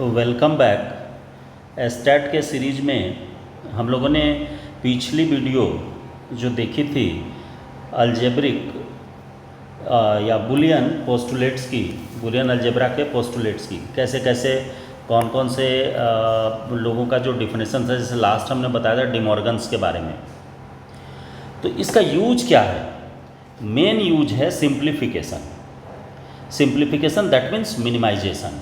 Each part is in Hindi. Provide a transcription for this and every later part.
Welcome back. एस्टैट के सीरीज़ में हम लोगों ने पिछली वीडियो जो देखी थी अलजेब्रिक या बुलियन पोस्टुलेट्स की, बुलियन अलजेब्रा के पोस्टुलेट्स की, कैसे कैसे कौन कौन से लोगों का जो डिफिनेशन था, जैसे लास्ट हमने बताया था डिमॉर्गन्स के बारे में। तो इसका यूज क्या है? मेन यूज है simplification. Simplification that means minimisation,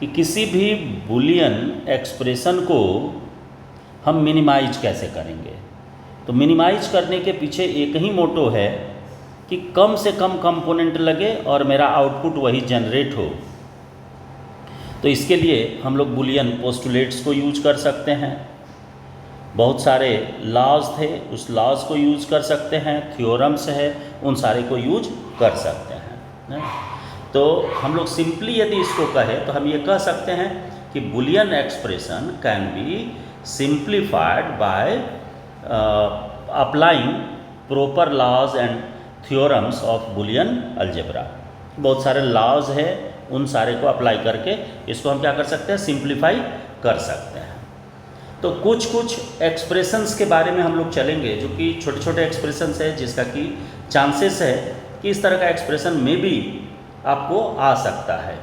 कि किसी भी बुलियन एक्सप्रेशन को हम मिनिमाइज कैसे करेंगे। तो मिनिमाइज करने के पीछे एक ही मोटो है कि कम से कम कंपोनेंट लगे और मेरा आउटपुट वही जनरेट हो। तो इसके लिए हम लोग बुलियन पोस्टुलेट्स को यूज कर सकते हैं। बहुत सारे लॉज थे, उस लॉज को यूज कर सकते हैं, थ्योरम्स है, उन सारे को यूज कर सकते हैं। तो हम लोग सिंपली यदि इसको कहें तो हम ये कह सकते हैं कि Boolean expression can be simplified by applying proper laws and theorems of Boolean algebra. बहुत सारे लॉज है, उन सारे को अप्लाई करके इसको हम क्या कर सकते हैं, सिंप्लीफाई कर सकते हैं। तो कुछ एक्सप्रेशंस के बारे में हम लोग चलेंगे जो कि छोटे छोटे एक्सप्रेशंस है, जिसका कि चांसेस है कि इस तरह का एक्सप्रेशन में भी आपको आ सकता है।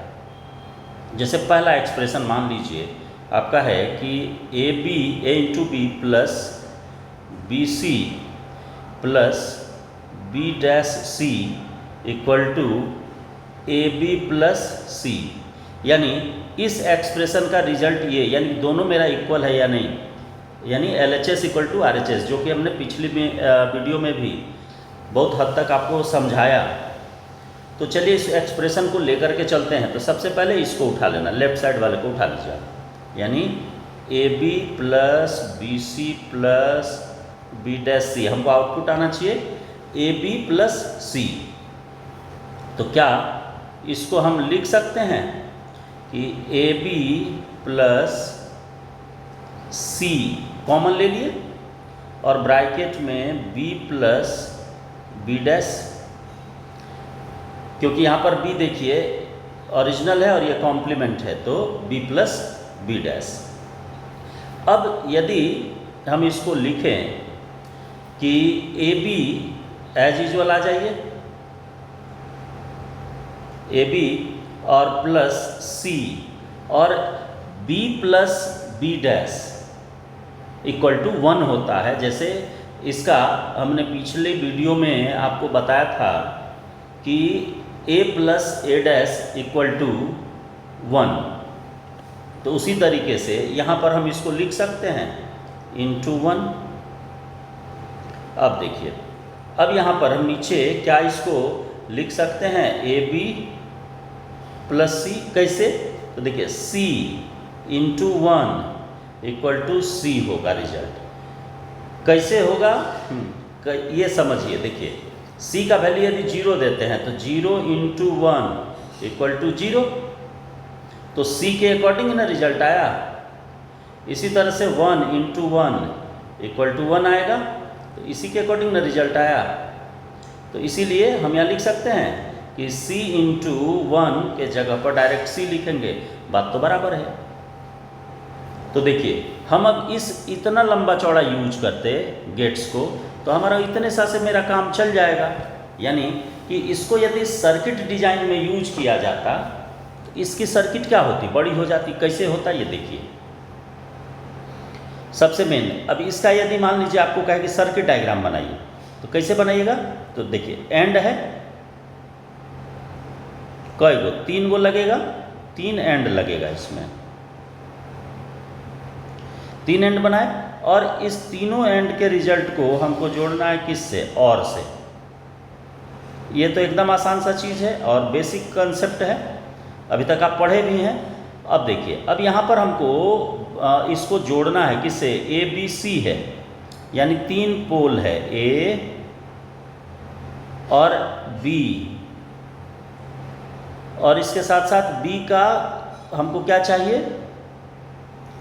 जैसे पहला एक्सप्रेशन मान लीजिए आपका है कि a into b plus b c plus B dash c equal to a b plus c. यानी इस एक्सप्रेशन का रिजल्ट ये, यानी दोनों मेरा इक्वल है या नहीं, यानी LHS इक्वल टू RHS, जो कि हमने पिछली वीडियो में भी बहुत हद तक आपको समझाया। तो चलिए इस एक्सप्रेशन को लेकर के चलते हैं। तो सबसे पहले इसको उठा लेना, लेफ्ट साइड वाले को उठा लीजिए, यानी AB plus BC plus B dash C। हमको आउटपुट आना चाहिए AB प्लस C। तो क्या इसको हम लिख सकते हैं कि AB प्लस C कॉमन ले लिए और ब्रैकेट में B प्लस B डैश, क्योंकि यहाँ पर B देखिए ओरिजिनल है और ये कॉम्प्लीमेंट है, तो B प्लस B डैश। अब यदि हम इसको लिखें कि AB एज यूजुअल आ जाइए, AB और प्लस C और B plus B dash equal to 1 होता है। जैसे इसका हमने पिछले वीडियो में आपको बताया था कि A plus A dash equal to 1। तो उसी तरीके से यहाँ पर हम इसको लिख सकते हैं इंटू 1। अब देखिए, अब यहाँ पर हम नीचे क्या इसको लिख सकते हैं, AB प्लस C। कैसे? तो देखिए C into 1 equal to C होगा रिजल्ट। कैसे होगा ये समझिए। देखिए C का वैल्यू यदि 0 देते हैं तो 0 इंटू 1 इक्वल टू 0, तो C के अकॉर्डिंग ना रिजल्ट आया। इसी तरह से 1 इंटू 1 इक्वल टू 1 आएगा, तो इसी के अकॉर्डिंग ना रिजल्ट आया। तो इसीलिए हम यहाँ लिख सकते हैं कि C इंटू 1 के जगह पर डायरेक्ट C लिखेंगे, बात तो बराबर है। तो देखिए हम अब इस इतना लंबा चौड़ा यूज करते गेट्स को, तो हमारा इतने सा से मेरा काम चल जाएगा। यानी कि इसको यदि सर्किट डिजाइन में यूज किया जाता तो इसकी सर्किट क्या होती, बड़ी हो जाती। कैसे होता ये देखिए। सबसे मेन, अब इसका यदि मान लीजिए आपको कहे कि सर्किट डायग्राम बनाइए, तो कैसे बनाइएगा? तो देखिए एंड है, कई गो, 3 गो लगेगा, 3 एंड लगेगा, इसमें 3 एंड बनाए और इस तीनों एंड के रिजल्ट को हमको जोड़ना है किससे, और से। ये तो एकदम आसान सा चीज़ है और बेसिक कंसेप्ट है, अभी तक आप पढ़े भी हैं। अब देखिए, अब यहाँ पर हमको इसको जोड़ना है किससे, ABC है, यानी 3 पोल है, A और B, और इसके साथ साथ B का हमको क्या चाहिए,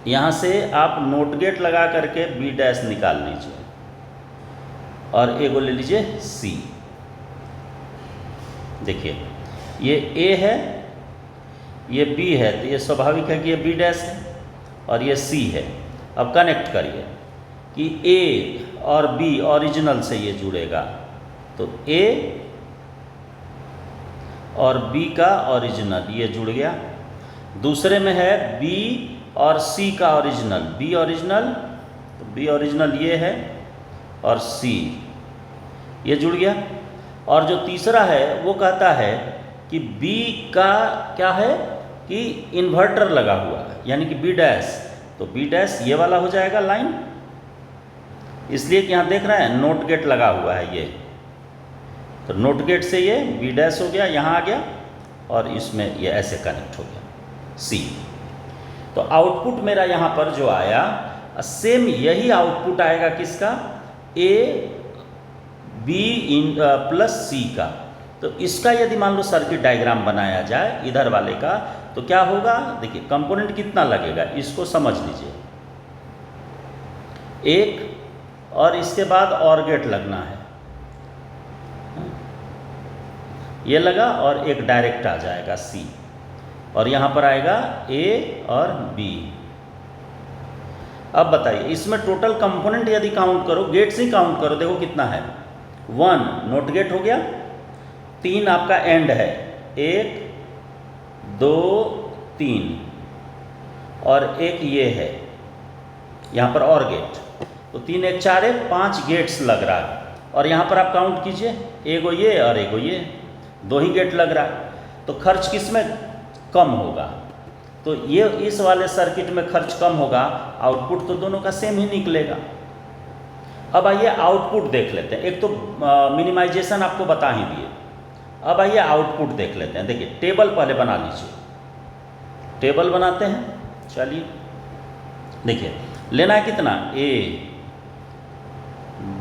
यहाँ से आप नोट गेट लगा करके B डैश निकाल लीजिए और A को ले लीजिए C। देखिए ये A है, ये B है तो ये स्वाभाविक है कि ये B डैश है और ये C है। अब कनेक्ट करिए कि A और B ओरिजिनल से ये जुड़ेगा, तो A और B का ओरिजिनल ये जुड़ गया। दूसरे में है B और C का ओरिजिनल, B ओरिजिनल, तो B ओरिजिनल ये है और C ये जुड़ गया। और जो तीसरा है वो कहता है कि B का क्या है कि इन्वर्टर लगा हुआ है, यानी कि B डैश, तो B डैश ये वाला हो जाएगा लाइन, इसलिए कि यहाँ देख रहे हैं नोट गेट लगा हुआ है ये, तो नोट गेट से ये B डैश हो गया, यहाँ आ गया और इसमें ये ऐसे कनेक्ट हो गया C। तो आउटपुट मेरा यहाँ पर जो आया सेम यही आउटपुट आएगा किसका, A B प्लस C का। तो इसका यदि मान लो सर्किट डायग्राम बनाया जाए इधर वाले का, तो क्या होगा, देखिए कंपोनेंट कितना लगेगा इसको समझ लीजिए, एक और इसके बाद और गेट लगना है, ये लगा और एक डायरेक्ट आ जाएगा C, और यहाँ पर आएगा A और B। अब बताइए इसमें टोटल कंपोनेंट यदि काउंट करो, गेट से ही काउंट करो, देखो कितना है, 1 नोट गेट हो गया, 3 आपका एंड है, 1 2 3 और एक ये है यहाँ पर और गेट, तो 3 1 4 1 5 गेट्स लग रहा है। और यहाँ पर आप काउंट कीजिए, एगो ये और एगो ये, 2 ही गेट लग रहा है, तो खर्च किस में कम होगा, तो ये इस वाले सर्किट में खर्च कम होगा, आउटपुट तो दोनों का सेम ही निकलेगा। अब आइए आउटपुट देख लेते हैं, एक तो मिनिमाइजेशन आपको बता ही दिए, अब आइए आउटपुट देख लेते हैं। देखिए टेबल पहले बना लीजिए, टेबल बनाते हैं, चलिए देखिए लेना है कितना, A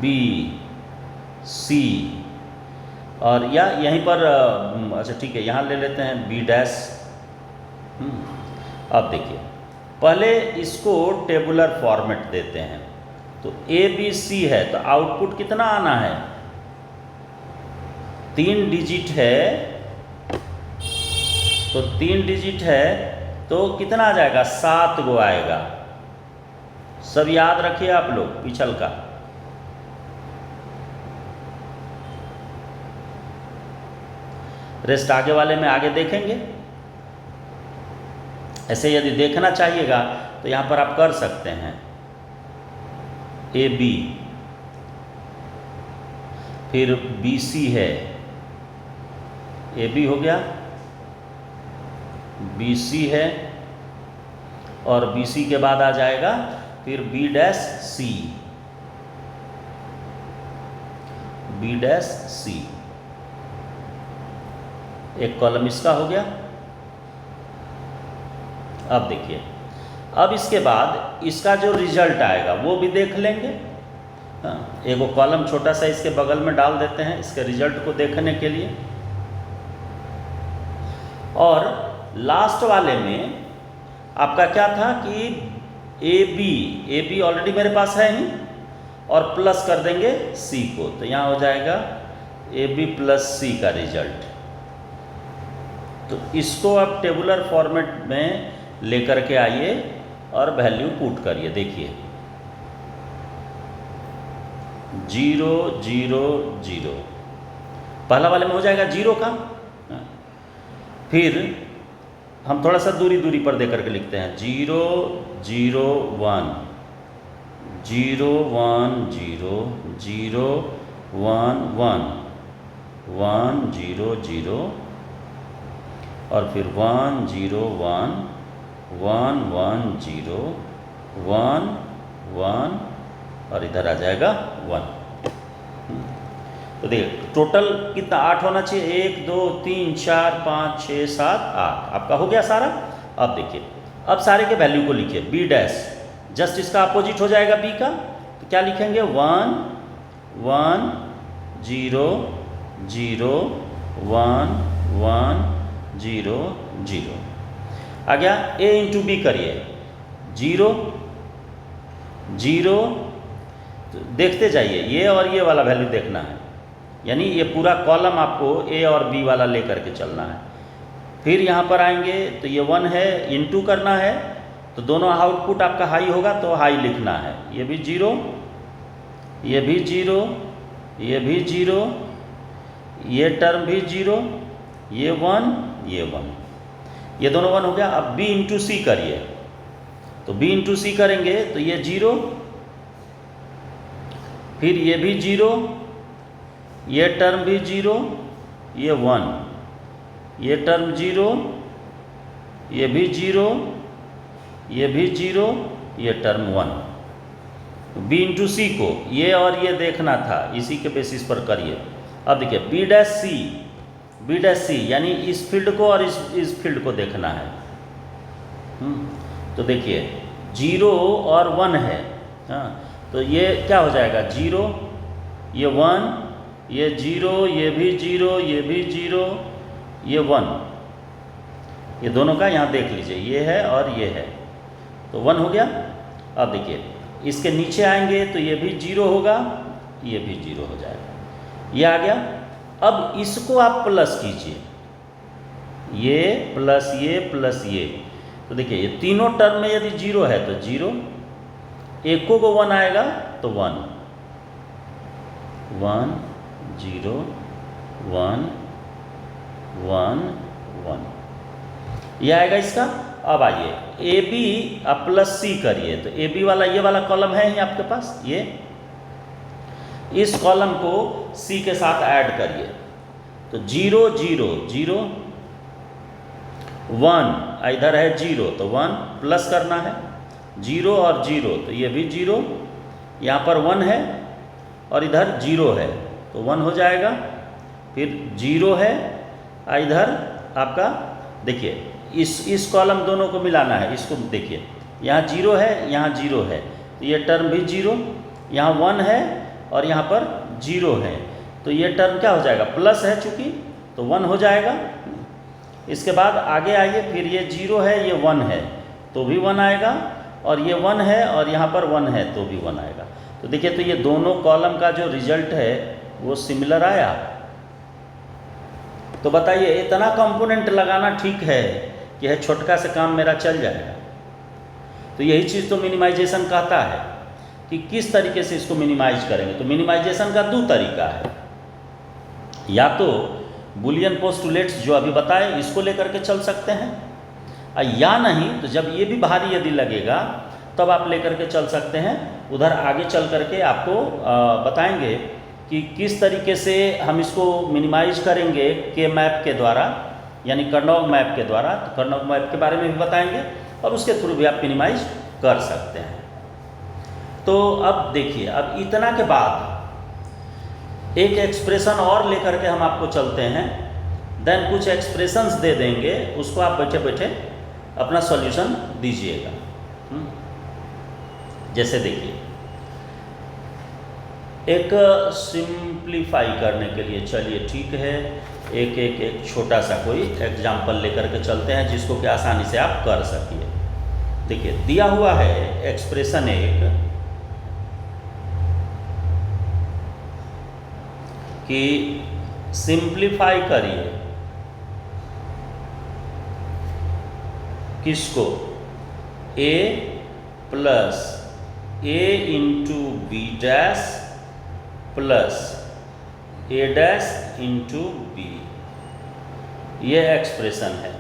B C और या यहीं पर अच्छा ठीक है यहाँ ले लेते हैं B डैश। अब देखिए पहले इसको टेबुलर फॉर्मेट देते हैं, तो A B C है तो आउटपुट कितना आना है, 3 डिजिट है, तो 3 डिजिट है तो कितना आ जाएगा, 7 गो आएगा। सब याद रखिए आप लोग पिछल का, रेस्ट आगे वाले में आगे देखेंगे। ऐसे यदि देखना चाहिएगा तो यहाँ पर आप कर सकते हैं A B, फिर B C है, A B हो गया, B C है और B C के बाद आ जाएगा फिर B dash C, B dash C, एक कॉलम इसका हो गया। अब देखिए अब इसके बाद इसका जो रिजल्ट आएगा वो भी देख लेंगे। एगो कॉलम छोटा सा इसके बगल में डाल देते हैं इसके रिजल्ट को देखने के लिए। और लास्ट वाले में आपका क्या था कि ए बी ऑलरेडी मेरे पास है ही, और प्लस कर देंगे C को, तो यहाँ हो जाएगा AB प्लस C का रिजल्ट। तो इसको आप टेबुलर फॉर्मेट में लेकर के आइए और वैल्यू पुट करिए। देखिए 0 0 0 पहला वाले में हो जाएगा 0 का, फिर हम थोड़ा सा दूरी पर दे करके लिखते हैं 0 0 1 0 1 0 0 1 1 1 0 0 और फिर 1 0 1 1 1 0 1 1 और इधर आ जाएगा 1। तो देखिए टोटल कितना 8 होना चाहिए, 1 2 3 4 5 6 7 8 आपका हो गया सारा। अब देखिए अब सारे के वैल्यू को लिखिए, B डैश जस्ट इसका अपोजिट हो जाएगा B का, तो क्या लिखेंगे 1 1 0 0 1 1 0 0 आ गया। A इंटू B करिए 0 0, तो देखते जाइए ये और ये वाला वैल्यू देखना है, यानी ये पूरा कॉलम आपको A और B वाला लेकर के चलना है। फिर यहाँ पर आएंगे तो ये 1 है, इनटू करना है, तो दोनों आउटपुट आपका हाई होगा तो हाई लिखना है। ये भी 0, ये भी 0, ये भी 0, ये टर्म भी 0, ये 1, ये 1, ये दोनों 1 हो गया। अब b इंटू सी करिए, तो b इंटू सी करेंगे तो ये 0, फिर ये भी 0, ये टर्म भी 0, ये 1, ये टर्म 0, ये भी 0, ये भी 0, ये टर्म 1। b इंटू सी को ये और ये देखना था, इसी के बेसिस पर करिए। अब देखिए b डैश सी यानी इस फील्ड को और इस फील्ड को देखना है। तो देखिए 0 और 1 है, हाँ, तो ये क्या हो जाएगा 0, ये 1, ये 0, ये भी 0, ये भी 0, ये 1, ये दोनों का यहाँ देख लीजिए, ये है और ये है, तो 1 हो गया। अब देखिए इसके नीचे आएंगे तो ये भी 0 होगा, ये भी 0 हो जाएगा, ये आ गया। अब इसको आप प्लस कीजिए, ये प्लस ये प्लस ये, तो देखिए ये तीनों टर्म में यदि 0 है तो 0, एको को 1 आएगा तो 1, 1 0 1 1 1, ये आएगा इसका। अब आइए ए बी अब प्लस सी करिए, तो ए बी वाला ये वाला कॉलम है ही आपके पास, ये इस कॉलम को सी के साथ ऐड करिए, तो 0 0 0 1, इधर है 0 तो 1 प्लस करना है, 0 और 0 तो ये भी 0, यहाँ पर 1 है और इधर 0 है तो 1 हो जाएगा, फिर 0 है इधर आपका। देखिए इस कॉलम दोनों को मिलाना है, इसको देखिए यहाँ 0 है, यहाँ 0 है, तो ये टर्म भी 0, यहाँ 1 है और यहाँ पर 0 है, तो ये टर्म क्या हो जाएगा प्लस है चूँकि, तो 1 हो जाएगा। इसके बाद आगे आइए, फिर ये 0 है, ये 1 है तो भी 1 आएगा, और ये 1 है और यहाँ पर 1 है तो भी 1 आएगा। तो देखिए तो ये दोनों कॉलम का जो रिजल्ट है वो सिमिलर आया। तो बताइए इतना कंपोनेंट लगाना ठीक है कि यह छोटका से काम मेरा चल जाएगा? तो यही चीज़ तो मिनिमाइजेशन कहता है कि किस तरीके से इसको मिनिमाइज करेंगे। तो मिनिमाइजेशन का 2 तरीका है, या तो बुलियन पोस्टुलेट्स जो अभी बताए इसको लेकर के चल सकते हैं, या नहीं तो जब ये भी भारी यदि लगेगा तब आप लेकर के चल सकते हैं। उधर आगे चल करके आपको बताएंगे कि किस तरीके से हम इसको मिनिमाइज करेंगे के मैप के द्वारा, यानी कर्नौग मैप के द्वारा। तो कर्नौग मैप के बारे में भी बताएंगे और उसके थ्रू भी आप मिनिमाइज कर सकते हैं। तो अब देखिए, अब इतना के बाद एक एक्सप्रेशन और लेकर के हम आपको चलते हैं, देन कुछ एक्सप्रेशंस दे देंगे, उसको आप बैठे बैठे अपना सॉल्यूशन दीजिएगा। जैसे देखिए, एक सिंप्लीफाई करने के लिए चलिए ठीक है, एक छोटा सा कोई एग्जाम्पल लेकर के चलते हैं जिसको कि आसानी से आप कर सकिए। देखिए दिया हुआ है एक्सप्रेशन एक कि सिंप्लीफाई करिए किसको, a plus a into B dash plus a dash into B, ये एक्सप्रेशन है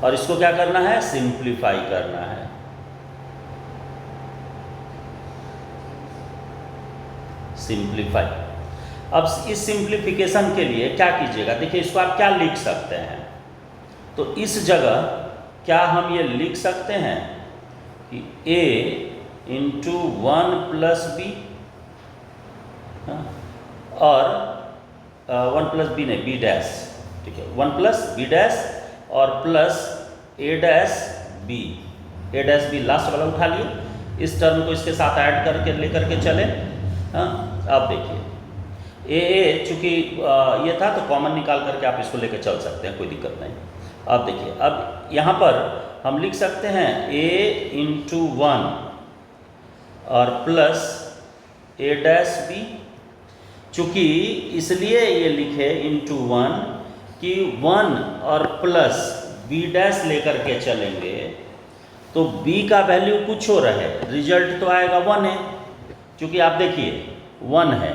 और इसको क्या करना है, सिंप्लीफाई करना है। सिंप्लीफाई। अब इस सिंप्लीफिकेशन के लिए क्या कीजिएगा, देखिए इसको आप क्या लिख सकते हैं, तो इस जगह क्या हम ये लिख सकते हैं कि a इंटू 1 प्लस बी, और 1 प्लस बी नहीं, बी डैश, ठीक है, 1 प्लस बी डैश और plus a dash B, a dash B last वाला उठा लिए, इस टर्म को इसके साथ ऐड करके लेकर के चले। हाँ, अब देखिए a चूँकि ये था तो कॉमन निकाल करके आप इसको लेकर चल सकते हैं, कोई दिक्कत नहीं। अब देखिए, अब यहाँ पर हम लिख सकते हैं a इंटू 1 और प्लस a डैश बी, चूँकि इसलिए ये लिखे इंटू 1 कि 1 और प्लस बी डैश लेकर के चलेंगे तो b का वैल्यू कुछ हो रहा है, रिजल्ट तो आएगा 1 है, क्योंकि आप देखिए 1 है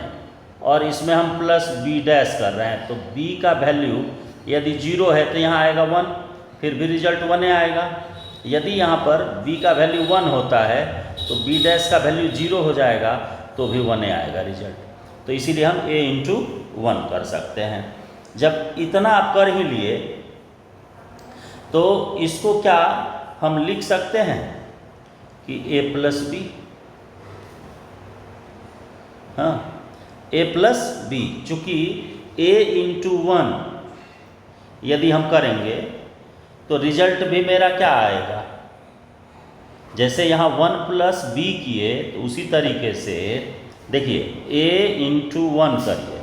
और इसमें हम प्लस बी डैश कर रहे हैं, तो b का वैल्यू यदि 0 है तो यहाँ आएगा 1, फिर भी रिजल्ट 1 आएगा। यदि यहाँ पर b का वैल्यू 1 होता है तो b डैश का वैल्यू 0 हो जाएगा तो भी 1 आएगा रिजल्ट। तो इसीलिए हम a इंटू 1 कर सकते हैं। जब इतना आप कर ही लिए तो इसको क्या हम लिख सकते हैं कि a प्लस बी, हाँ a प्लस बी, चूँकि a इंटू 1 यदि हम करेंगे तो रिजल्ट भी मेरा क्या आएगा, जैसे यहाँ 1 प्लस बी किए तो उसी तरीके से देखिए a इंटू 1 करिए,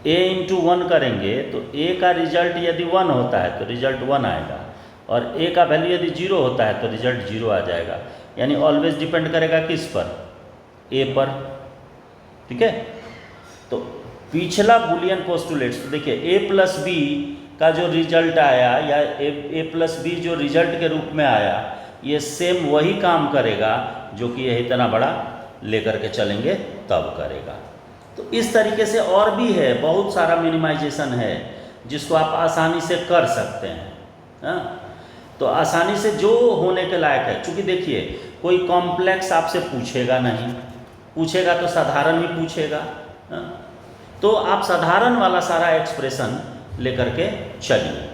a इंटू 1 करेंगे तो a का रिजल्ट यदि 1 होता है तो रिजल्ट 1 आएगा और a का वैल्यू यदि 0 होता है तो रिजल्ट 0 आ जाएगा। यानी ऑलवेज डिपेंड करेगा किस पर, a पर, ठीक है। तो पिछला बुलियन पोस्टुलेट्स तो देखिए a प्लस बी का जो रिजल्ट आया या a प्लस बी जो रिजल्ट के रूप में आया, ये सेम वही काम करेगा जो कि यह इतना बड़ा लेकर के चलेंगे तब करेगा। तो इस तरीके से और भी है, बहुत सारा मिनिमाइजेशन है जिसको आप आसानी से कर सकते हैं, हाँ। तो आसानी से जो होने के लायक है, क्योंकि देखिए कोई कॉम्प्लेक्स आपसे पूछेगा नहीं, पूछेगा तो साधारण ही पूछेगा, हाँ। तो आप साधारण वाला सारा एक्सप्रेशन लेकर के चलिए।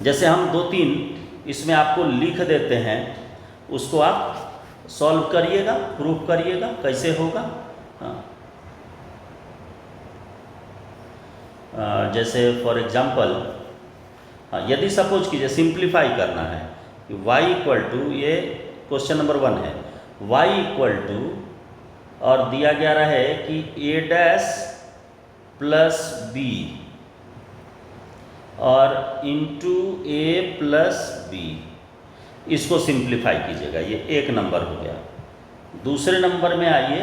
जैसे हम 2-3 इसमें आपको लिख देते हैं, उसको आप सॉल्व करिएगा, प्रूफ करिएगा कैसे होगा, हाँ। जैसे फॉर एग्जांपल, हाँ, यदि सपोज कीजिए सिंप्लीफाई करना है कि y इक्वल टू, ये क्वेश्चन नंबर 1 है, y इक्वल टू और दिया गया रहे कि a डैश प्लस b और इंटू a प्लस बी, इसको सिंप्लीफाई कीजिएगा, ये 1 नंबर हो गया। दूसरे नंबर में आइए,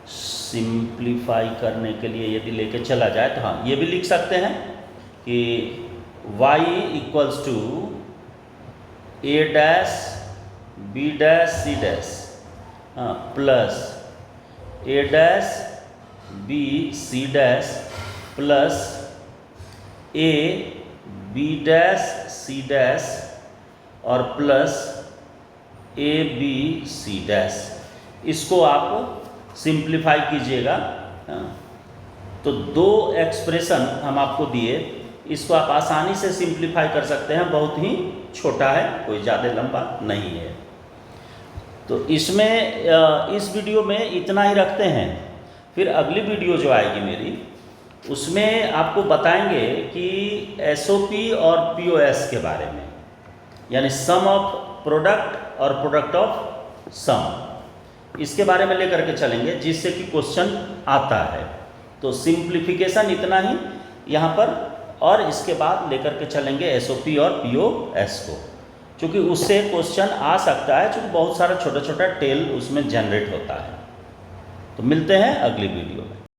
सिंप्लीफाई करने के लिए यदि लेके चला जाए तो हाँ ये भी लिख सकते हैं कि y equals to a dash b dash c dash, हाँ, plus a dash b c dash plus a b dash c dash और plus a b c dash. इसको आप सिंप्लीफाई कीजिएगा, तो 2 एक्सप्रेशन हम आपको दिए, इसको आप आसानी से सिंप्लीफाई कर सकते हैं, बहुत ही छोटा है, कोई ज़्यादा लंबा नहीं है। तो इसमें इस वीडियो में इतना ही रखते हैं, फिर अगली वीडियो जो आएगी मेरी उसमें आपको बताएंगे कि SOP और POS के बारे में, यानी सम ऑफ प्रोडक्ट और प्रोडक्ट ऑफ सम, इसके बारे में लेकर के चलेंगे जिससे कि क्वेश्चन आता है। तो सिंप्लीफिकेशन इतना ही यहाँ पर, और इसके बाद लेकर के चलेंगे SOP और POS को, क्योंकि उससे क्वेश्चन आ सकता है, क्योंकि बहुत सारा छोटा छोटा टेल उसमें जनरेट होता है। तो मिलते हैं अगली वीडियो में।